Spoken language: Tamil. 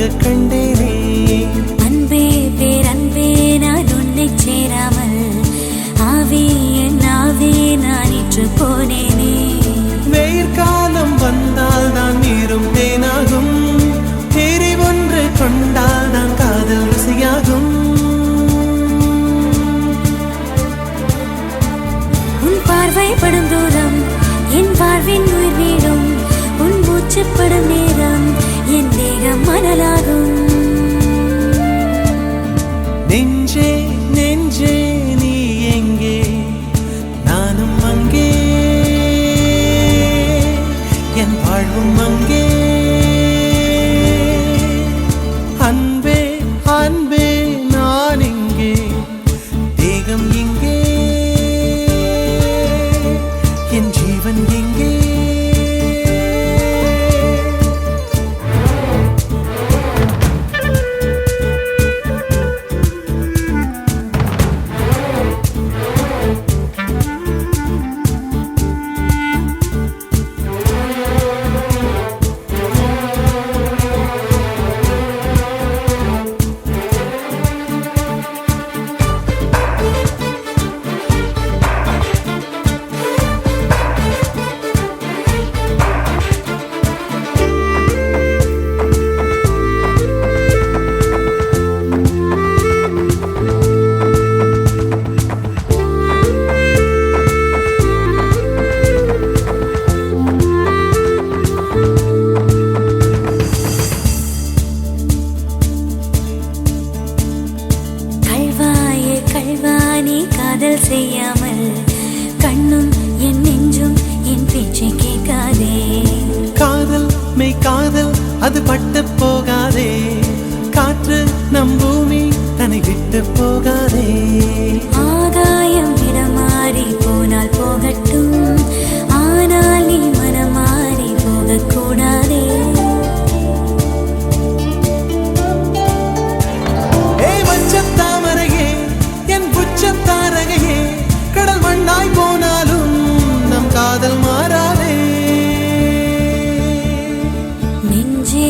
உனக்காக கண்டேனே. அன்பே பேரன்பே நான் உன்னை சேராமல் ஆவே என் ஆவே நான் இற்று போனேனே. வெயிற்காலம் வந்தால் தான் நீரும் தேனாகும், தேரி ஒன்று கொண்டால் தான் காதல் ருசியாகும். உன் பார்வை படும் தூரம் என் வாழ்வின் உயிர் வீடும், உன் மூச்சுப்படும் நேரம் என் தேகம் மணலாகும். நெஞ்சே நெஞ்சே நீ எங்கே, நானும் அங்கே, என் வாழ்வும் அங்கே. அன்பே அன்பே நான் இங்கே, தேகம் இங்கே, என் ஜீவன் எங்கே. காதல் செய்யாமல் கண்ணும் என் நெஞ்சும் என் பேச்சை கேட்காதே. காதல் மெய் காதல் அது பட்டு போகாதே, காற்று நம் பூமி தன்னை விட்டு போகாதே. ஆகாயம் இடமாறி போனால் போகட்டும், ஆனால் நீ மனமாறி போகக்கூடாதே. தாமரையே என் புச்சத்தாரகையே, கடல் மண்ணாய் போனாலும் நம் காதல் மாறாதே. நெஞ்சே